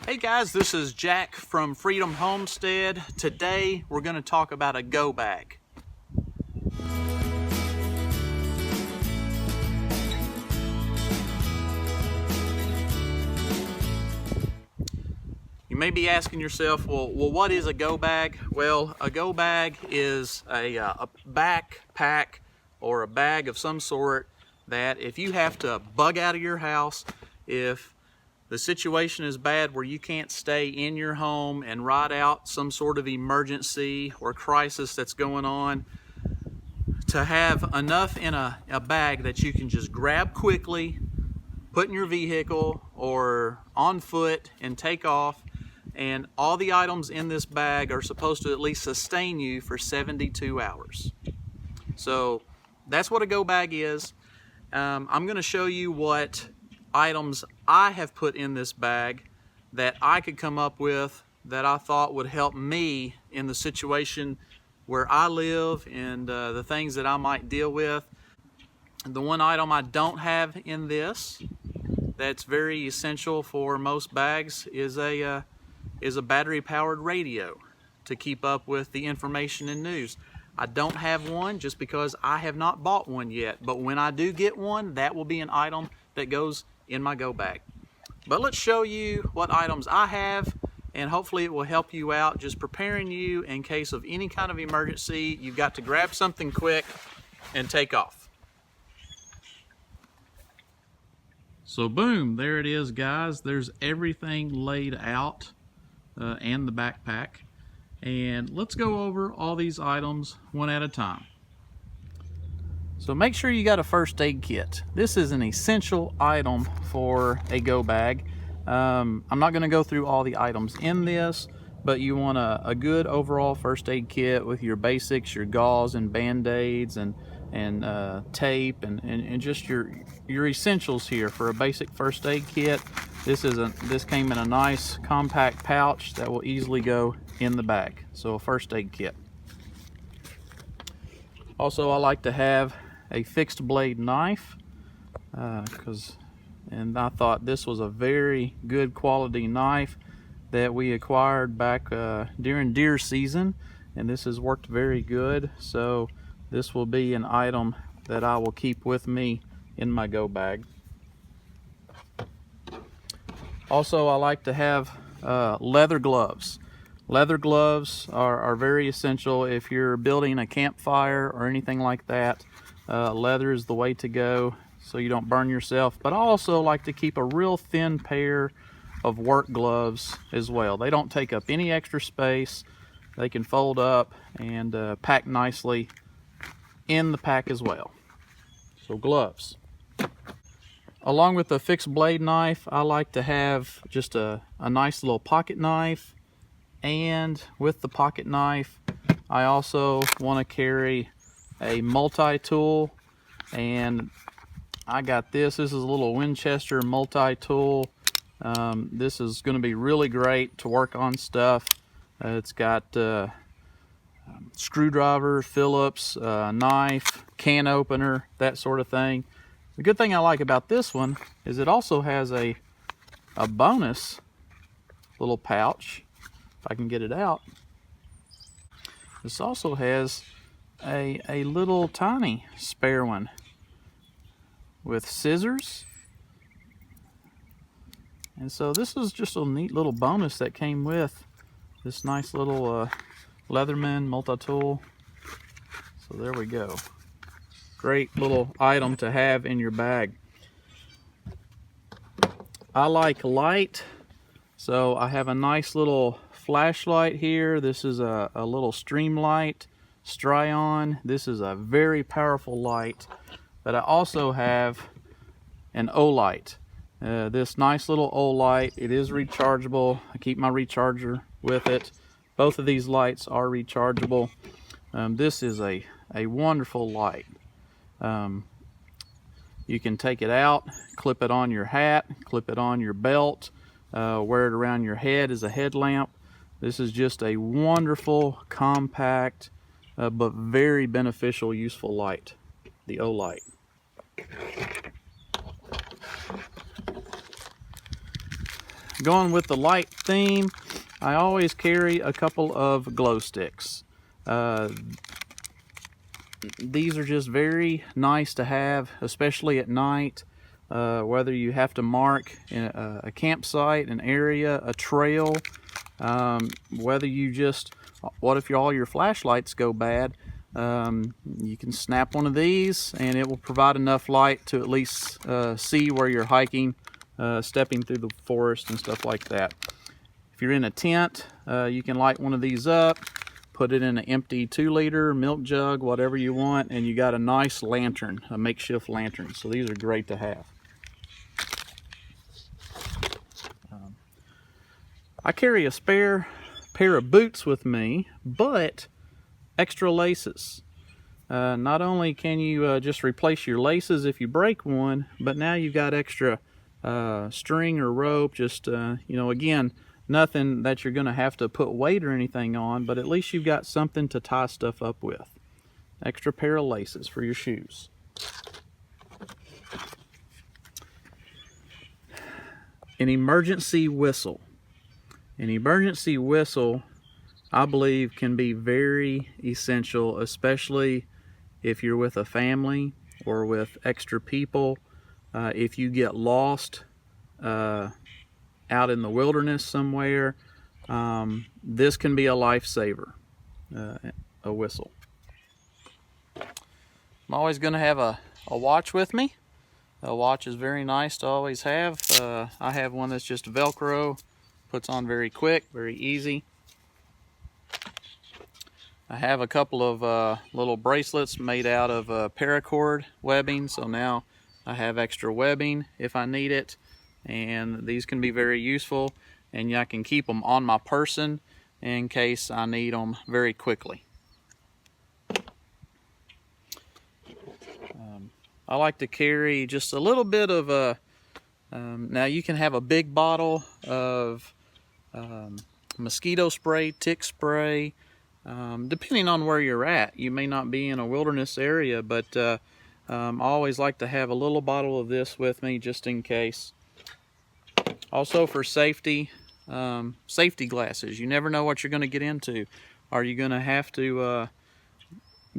Hey guys, this is Jack from Freedom Homestead. Today we're going to talk about a go bag. You may be asking yourself, well, what is a go bag? Well, a go bag is a backpack or a bag of some sort that if you have to bug out of your house, if the situation is bad where you can't stay in your home and ride out some sort of emergency or crisis that's going on, to have enough in a bag that you can just grab quickly, put in your vehicle or on foot and take off. And all the items in this bag are supposed to at least sustain you for 72 hours. So that's what a go bag is. I'm going to show you what items I have put in this bag that I could come up with that I thought would help me in the situation where I live and the things that I might deal with. The one item I don't have in this that's very essential for most bags is a battery powered radio to keep up with the information and news. I don't have one just because I have not bought one yet, but when I do get one, that will be an item that goes in my go bag. But let's show you what items I have, and hopefully it will help you out, just preparing you in case of any kind of emergency. You've got to grab something quick and take off. So boom, there it is, guys. There's everything laid out and the backpack. And let's go over all these items one at a time. So make sure you got a first aid kit. This is an essential item for a go bag. I'm not going to go through all the items in this, but you want a good overall first aid kit with your basics, your gauze and band-aids and tape and just your essentials here for a basic first aid kit. This came in a nice compact pouch that will easily go in the bag. So a first aid kit. Also, I like to have a fixed blade knife and I thought this was a very good quality knife that we acquired back during deer season, and this has worked very good. So this will be an item that I will keep with me in my go bag. Also, I like to have leather gloves. Leather gloves are very essential if you're building a campfire or anything like that. Leather is the way to go so you don't burn yourself. But I also like to keep a real thin pair of work gloves as well. They don't take up any extra space. They can fold up and pack nicely in the pack as well. So gloves. Along with the fixed blade knife, I like to have just a nice little pocket knife. And with the pocket knife, I also want to carry a multi-tool, and I got this. This is a little Winchester multi-tool. This is going to be really great to work on stuff. It's got screwdriver, Phillips, knife, can opener, that sort of thing. The good thing I like about this one is it also has a bonus little pouch. If I can get it out. This also has a little tiny spare one with scissors. And so this is just a neat little bonus that came with this nice little Leatherman multi-tool. So there we go. Great little item to have in your bag. I like light, so I have a nice little flashlight here. This is a little Streamlight Stryon. This is a very powerful light. But I also have an O-light. This nice little O-light. It is rechargeable. I keep my recharger with it. Both of these lights are rechargeable. This is a wonderful light. You can take it out, clip it on your hat, clip it on your belt, wear it around your head as a headlamp. This is just a wonderful, compact, but very beneficial, useful light, the O-light. going with the light theme, I always carry a couple of glow sticks. These are just very nice to have, especially at night, whether you have to mark a campsite, an area, a trail, whether you just, what if all your flashlights go bad, you can snap one of these and it will provide enough light to at least see where you're hiking, stepping through the forest and stuff like that. If you're in a tent, you can light one of these up, put it in an empty 2-liter milk jug, whatever you want, and you got a nice lantern, a makeshift lantern. So these are great to have. I carry a spare pair of boots with me, but extra laces. Not only can you just replace your laces if you break one, but now you've got extra string or rope, just, you know, again, nothing that you're going to have to put weight or anything on, but at least you've got something to tie stuff up with. Extra pair of laces for your shoes. An emergency whistle. An emergency whistle, I believe, can be very essential, especially if you're with a family or with extra people. If you get lost out in the wilderness somewhere, this can be a lifesaver, a whistle. I'm always going to have a watch with me. A watch is very nice to always have. I have one that's just Velcro, puts on very quick, very easy. I have a couple of little bracelets made out of paracord webbing, so now I have extra webbing if I need it. And these can be very useful, and I can keep them on my person in case I need them very quickly. I like to carry just a little bit of a, now you can have a big bottle of mosquito spray, tick spray, depending on where you're at. You may not be in a wilderness area, but I always like to have a little bottle of this with me just in case. Also for safety, safety glasses. You never know what you're going to get into. Are you going to have to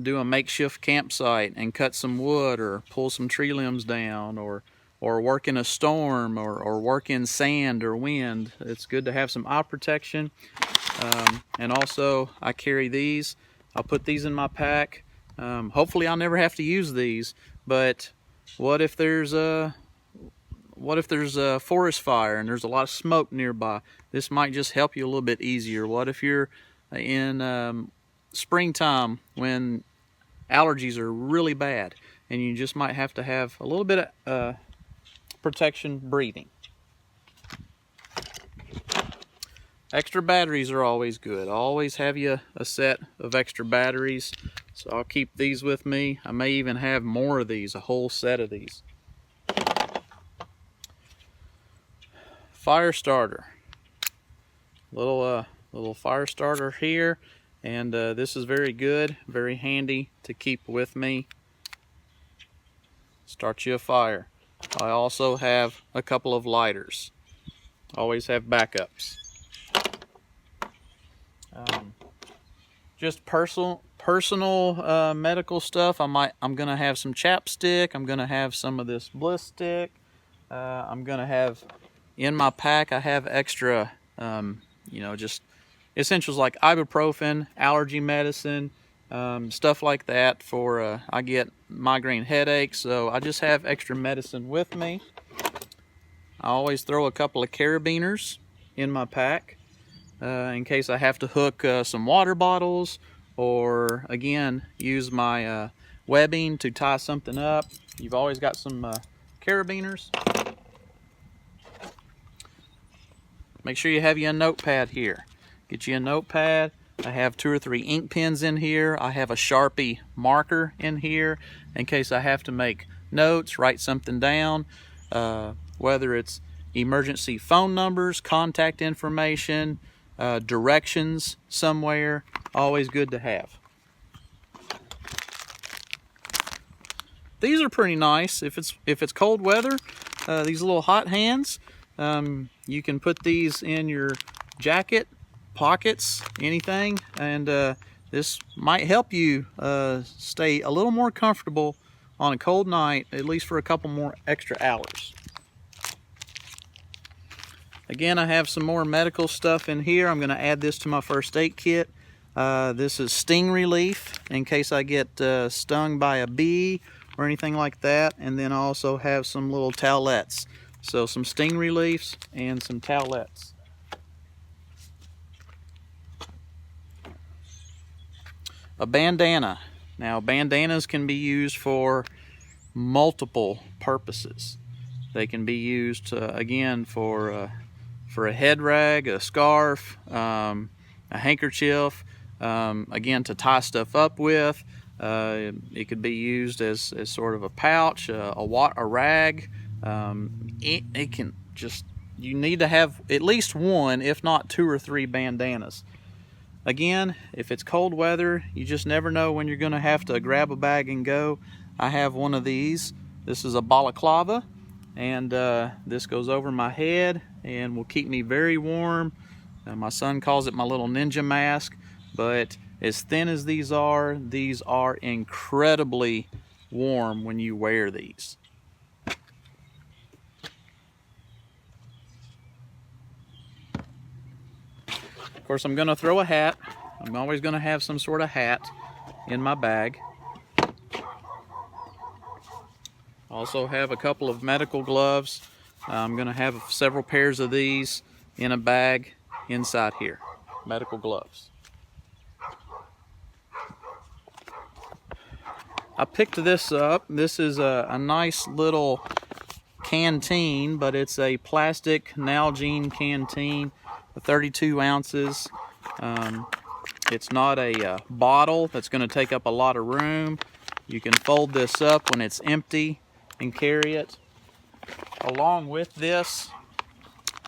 do a makeshift campsite and cut some wood or pull some tree limbs down, or work in a storm, or work in sand or wind? It's good to have some eye protection. And also I carry these. I'll put these in my pack. Hopefully I'll never have to use these, but what if there's a forest fire and there's a lot of smoke nearby? This might just help you a little bit easier. What if you're in springtime when allergies are really bad and you just might have to have a little bit of protection breathing? Extra batteries are always good. I always have you a set of extra batteries, so I'll keep these with me. I may even have more of these, a whole set of these. Firestarter. Little Firestarter here, and this is very good, very handy to keep with me. Start you a fire. I also have a couple of lighters. Always have backups. Just personal medical stuff. I'm gonna have some chapstick. I'm gonna have some of this bliss stick. I'm gonna have in my pack. I have extra, you know, just essentials like ibuprofen, allergy medicine, stuff like that. For I get migraine headaches, so I just have extra medicine with me. I always throw a couple of carabiners in my pack in case I have to hook some water bottles, or again use my webbing to tie something up. You've always got some carabiners. Make sure you have you a notepad here. Get you a notepad. I have 2 or 3 ink pens in here. I have a Sharpie marker in here in case I have to make notes, write something down, whether it's emergency phone numbers, contact information, directions somewhere. Always good to have. These are pretty nice if it's cold weather. These little hot hands, You can put these in your jacket, pockets, anything, and this might help you stay a little more comfortable on a cold night, at least for a couple more extra hours. Again, I have some more medical stuff in here. I'm going to add this to my first aid kit. This is sting relief in case I get stung by a bee or anything like that. And then I also have some little towelettes. So some sting reliefs and some towelettes. A bandana. Now, bandanas can be used for multiple purposes. They can be used, again, for a head rag, a scarf, a handkerchief, again, to tie stuff up with. It could be used as sort of a pouch, a rag. It can just, you need to have at least one, if not 2 or 3 bandanas. Again, if it's cold weather, you just never know when you're going to have to grab a bag and go. I have one of these. This is a balaclava, and this goes over my head and will keep me very warm. My son calls it my little ninja mask, but as thin as these are incredibly warm when you wear these. Of course, I'm going to throw a hat. I'm always going to have some sort of hat in my bag. Also have a couple of medical gloves. I'm going to have several pairs of these in a bag inside here. Medical gloves. I picked this up. This is a nice little canteen, but it's a plastic Nalgene canteen, 32 ounces. It's not a bottle that's going to take up a lot of room. You can fold this up when it's empty and carry it. Along with this,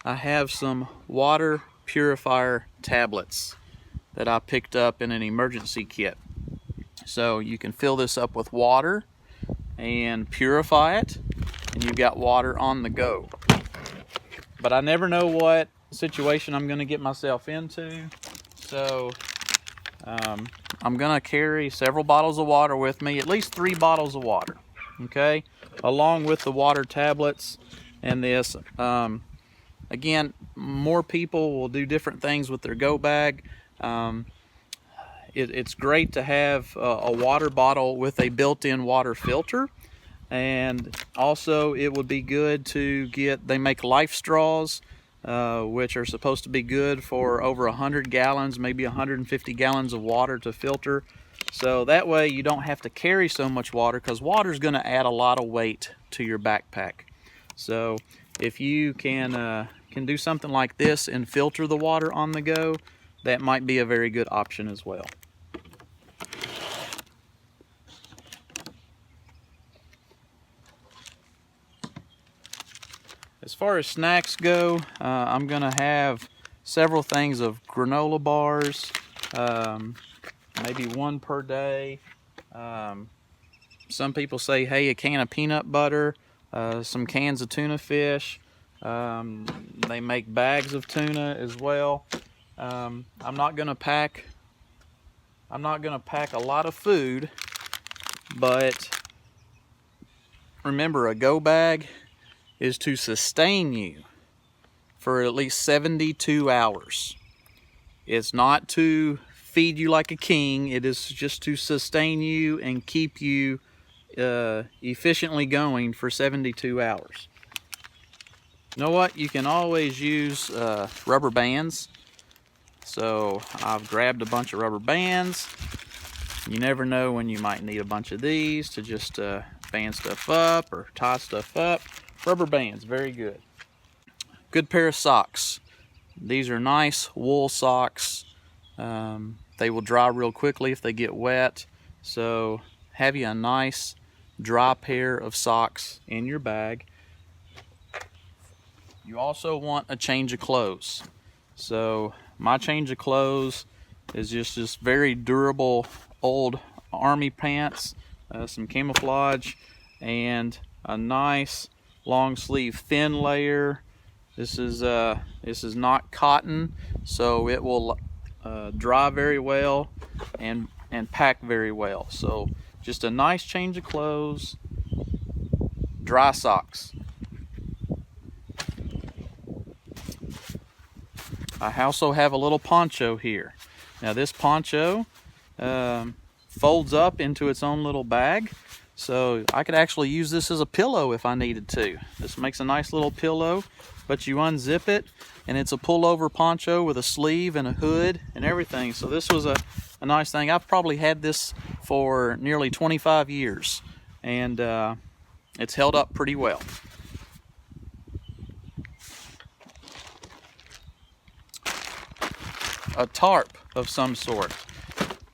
I have some water purifier tablets that I picked up in an emergency kit. So you can fill this up with water and purify it, and you've got water on the go. But I never know what situation I'm going to get myself into, so I'm going to carry several bottles of water with me, at least 3 bottles of water, okay, along with the water tablets and this. Again, more people will do different things with their go bag. It's great to have a water bottle with a built-in water filter, and also it would be good to get, they make life straws, which are supposed to be good for over 100 gallons, maybe 150 gallons of water to filter. So that way you don't have to carry so much water, because water is going to add a lot of weight to your backpack. So if you can do something like this and filter the water on the go, that might be a very good option as well. As far as snacks go, I'm going to have several things of granola bars, maybe 1 per day. Some people say, hey, a can of peanut butter, some cans of tuna fish. They make bags of tuna as well. I'm not going to pack a lot of food, but remember, a go bag is to sustain you for at least 72 hours. It's not to feed you like a king. It is just to sustain you and keep you efficiently going for 72 hours. You know what? You can always use rubber bands. So I've grabbed a bunch of rubber bands. You never know when you might need a bunch of these to just band stuff up or tie stuff up. Rubber bands, very good. Good pair of socks. These are nice wool socks. They will dry real quickly if they get wet. So have you a nice dry pair of socks in your bag. You also want a change of clothes. So my change of clothes is just very durable old army pants, some camouflage, and a nice long sleeve thin layer This is not cotton, so it will dry very well and pack very well. So just a nice change of clothes, dry socks. I also have a little poncho here. Now this poncho folds up into its own little bag, so I could actually use this as a pillow if I needed to. This makes a nice little pillow, but you unzip it and it's a pullover poncho with a sleeve and a hood and everything. So this was a nice thing. I've probably had this for nearly 25 years and it's held up pretty well. A tarp of some sort.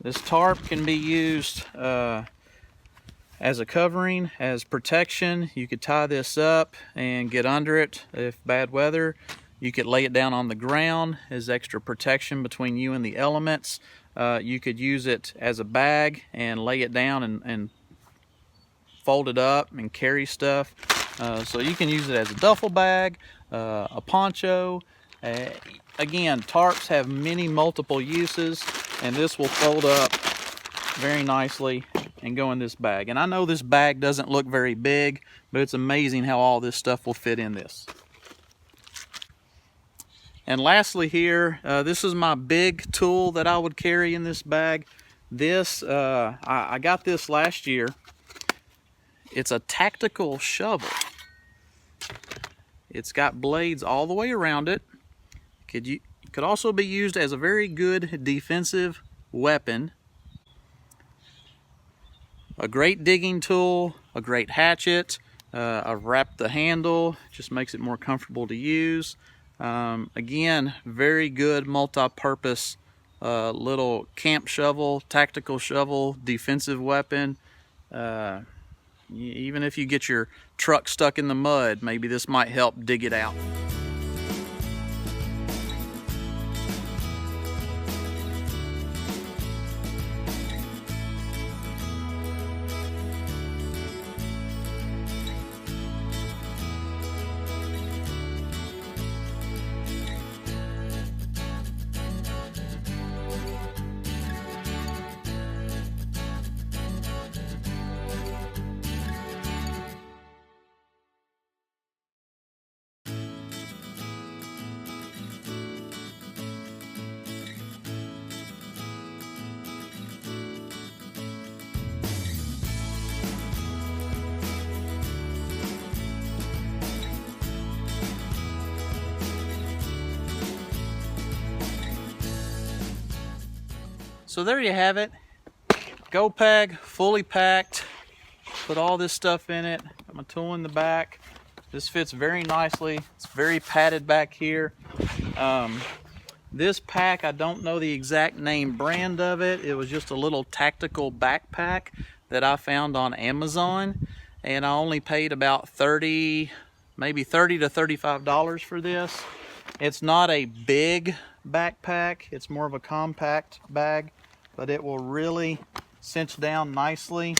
This tarp can be used as a covering, as protection. You could tie this up and get under it if bad weather. You could lay it down on the ground as extra protection between you and the elements. You could use it as a bag and lay it down and fold it up and carry stuff. So you can use it as a duffel bag, a poncho. Again, tarps have many multiple uses, and this will fold up very nicely and go in this bag. And I know this bag doesn't look very big, but it's amazing how all this stuff will fit in this. And lastly here, this is my big tool that I would carry in this bag. This, I got this last year. It's a tactical shovel. It's got blades all the way around it. Could also be used as a very good defensive weapon. A great digging tool, a great hatchet. I've wrapped the handle, just makes it more comfortable to use. Again, very good multi-purpose little camp shovel, tactical shovel, defensive weapon. Even if you get your truck stuck in the mud, maybe this might help dig it out. So there you have it. Go bag, fully packed. Put all this stuff in it. Got my tool in the back. This fits very nicely. It's very padded back here. This pack, I don't know the exact name brand of it. It was just a little tactical backpack that I found on Amazon, and I only paid about maybe $30 to $35 for this. It's not a big backpack. It's more of a compact bag, but it will really cinch down nicely.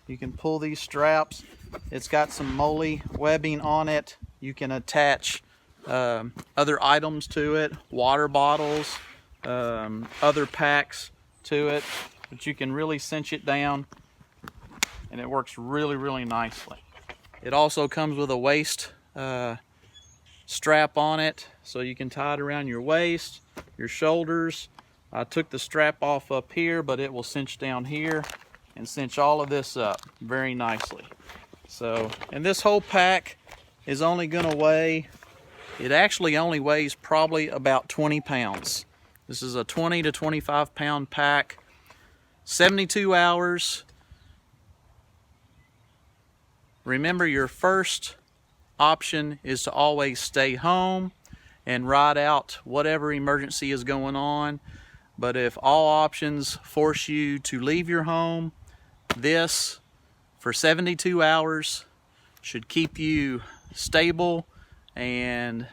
You can pull these straps. It's got some moly webbing on it. You can attach other items to it, water bottles, other packs to it, but you can really cinch it down, and it works really, really nicely. It also comes with a waist strap on it, so you can tie it around your waist, your shoulders. I took the strap off up here, but it will cinch down here and cinch all of this up very nicely. So, and this whole pack is only gonna weigh, it actually only weighs probably about 20 pounds. This is a 20 to 25 pound pack, 72 hours. Remember, your first option is to always stay home and ride out whatever emergency is going on. But if all options force you to leave your home, this for 72 hours should keep you stable and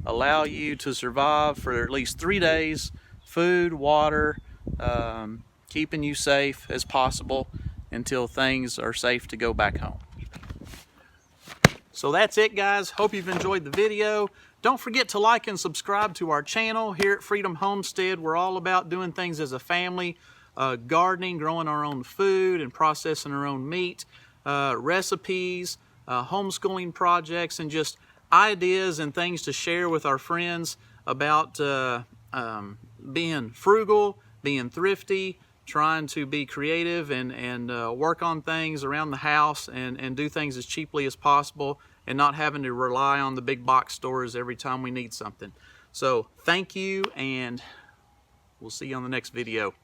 allow you to survive for at least 3 days, food, water, keeping you safe as possible until things are safe to go back home. So that's it, guys. Hope you've enjoyed the video. Don't forget to like and subscribe to our channel here at Freedom Homestead. We're all about doing things as a family, gardening, growing our own food and processing our own meat, recipes, homeschooling projects, and just ideas and things to share with our friends about being frugal, being thrifty, trying to be creative and work on things around the house and do things as cheaply as possible and not having to rely on the big box stores every time we need something. So thank you, and we'll see you on the next video.